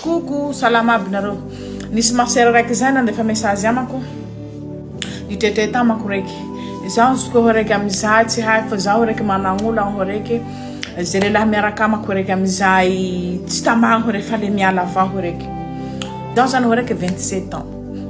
Coucou, salam aby nareo. Nisy masera raiky zay nandefa message amako. Nitete tamako raiky. Zaho zuko raiky amizay tsy hay fa zaho raiky managnola ho raiky. Zay lehilahy miaraka amako raiky amizay tsy tamagno rehefa le miala avao raiky. Zaho zany ho raiky 27 ans.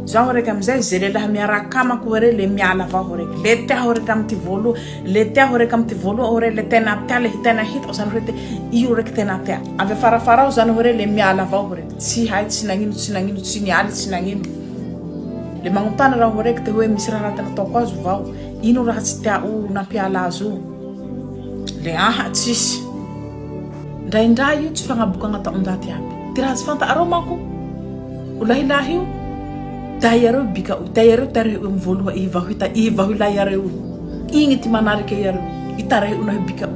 Zaho raiky amizay zay lehilahy miaraka amako hore le miala avao raiky. Le tia ho raiky amty volo, le tia ho raiky amty volo hore le tena tia le tena hita zany raiky io raiky tena tia. Ave farafara zany hore le miala avao raiky. Tsy hay tsy nagnino tsy nialy tsy nagnino. Le magnontany raha ho raiky te hoe misy raha tena ataoko azo vao. Ino raha tsy tia o nampiala azo. Le tsisy. Ndraindray io tsy fagnaboka agnataon-daty aby. Ty raha tsy fanta arao manko. Olahilahy io. Dayareo bika dayareo tareo mvolo iva yareo. Igny ty manarika yareo. Itareo na bika.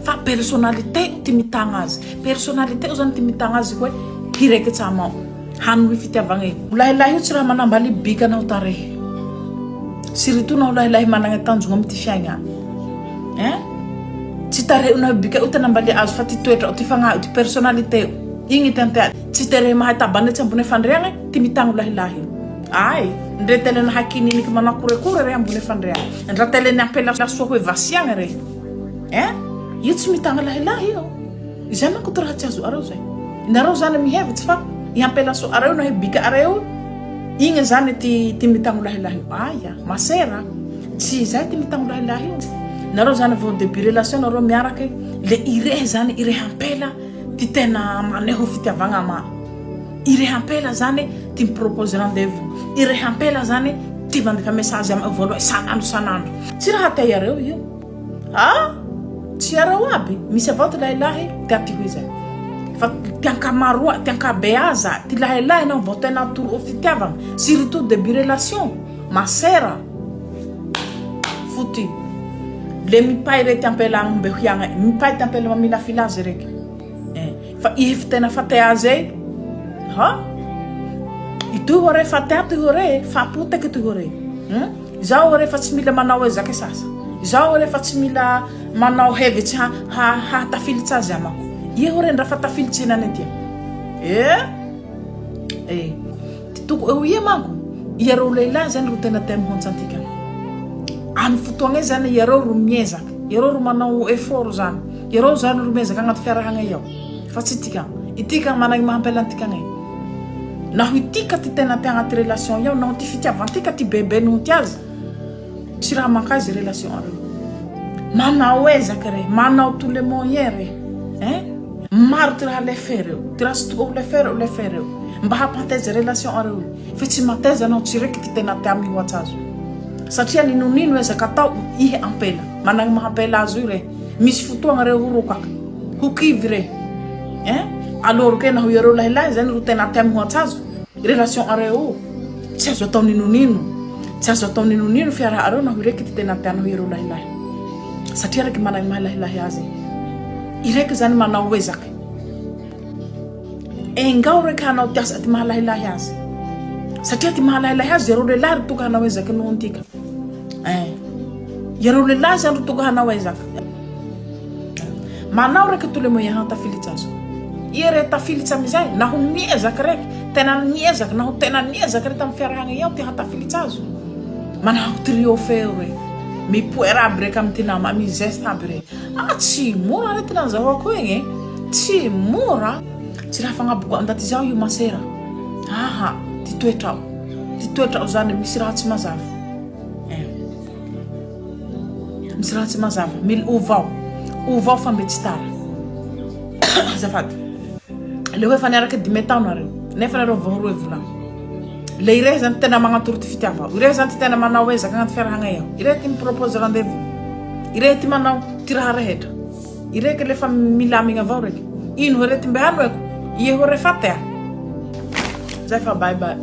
Fa personnalité ty mitagna azy. Personnalité zany ty mitagna azy koe hiraiky tsamao. Hanu fitiavagna e. Olahilahy io tsy raha manambaly bika nao tarehy. Surtout na olahilahy managna tanjogna amty fiaigna. Tsy tareo na bika uta nambali azo fa ty toetra ty fagna ty personnalité. Igny tante tsy tere mahay tabane tsy ambone fandriagna ty mitagna olahilahy. Ay, ndre tele na hakinini ki manakurekure re ambune fandriagna. Ndra tele ni apela soa hoe vasiagna re. Io tsy mitagna lahilahy io. Zay manko ty raha tsy azo areo zay. Nareo zany mihevitsy fa iampela so areo na bika areo. Igny zany ty mitagna lahilahy. Aya, masera. Tsy zay ty mitagna lahilahy io. Nareo zany vao début relation nareo miaraka le ire zany ire hampela ty tena maneho fitiavagna ma. Ire hampela zany ty propose rendez-vous. Ire hampela zany ty mandefa message am volo sanandro. Tsy raha tay areo io. Tsy areo aby. Misy avao ty lahilahy ty aty hoe zay. Fa ty ankamaroa, ty ankabeaza, ty lahilahy nao vao tena toro fitiavagna. Surtout début relation. Masera. Futi. Le mipay re ty ampela mbe hiagna. Mipay ty ampela mamila filazy reky. Fa if tena fatea zay. Itu hore fatea ty hore. Faputaky ty hore. Zao hore fa tsy mila manao ezaka sasa. Zao hore fa tsy mila manao hevitsy ha tafilitsy azy amako. Ie hore ndra fa tafilitsy nany aty. Titoko ie manko. Iareo lehilahy zany ro tena tia mihontsy antika. Amy fotoagna zany iareo ro miezaka. Iareo ro manao effort zany. Iareo zany ro miezaka agnaty fiarahagna io. Fa tsy tika. Itika managny mahampela antika ngay. Naho itika ty tena tia agnaty relation io, naho ty fitiavantika ty bebe noho ty azy. Tsy raha mankazy relation areo. Manao ezaka re, manao tous les moyens re. Maro ty raha lefereo. Ty raha sy toko lefereo. Mba hampateza relation areo. Fa tsy mateza anao tsy reky ty tena tia mihoatsy azo. Satria ninonino ezaka atao ihe ampela. Managny mahampela azo io re. Misy fotoagna reo horokaka. Hokivy re. Alors que naho iareo lahilahy zany ro tena tia mihoatsy azo. Relation areo. Tsy azo atao ninonino. Tsy azo atao ninonino fiaraha areo naho reky ty tena tia naho iareo lahilahy. Satria reky managny maha lahilahy azy. Ireky zany manao ezaka. Engao reky hanao tiasa ty maha lahilahy azy. Satria ty maha lahilahy azy iareo lehilahy ro toka hanao ezaka noho antika. Iareo lehilahy zany ro toka hanao ezaka. Manao reky tous les moyens hatafilitsy azo. Ire tafilitsy amizay naho niezaka reky. Tena niezaka naho tena niezaka reky amy fiarahagna io ty hatafilitsy azo. Manaho triomphe re. Mipoera aby reky amy ty nama amy geste aby re. Tsy mora re ty nazahoako igny. Tsy mora. Tsy raha fagnaboko andaty zao io masera. Ty toetrao. Ty toetrao zany misy raha tsy mazava. Misy raha tsy mazava. Mila ovao fa mbe tsy tara. Zafady. Le hoe fa niaraka 10 taona reo. Nefa nareo vao roe volagna. Le ire zany tena magnatoro ty fitiavao. Ire zany tena manao ezaka agnaty fiarahagna io. Ire ty mipropose rendez-vous. Ire ty manao ty raha rehetra. Ire ke lefa milamigna avao reky. Ino hore ty mbe hanoeko. Ie hore fatea. Zay fa bye bye.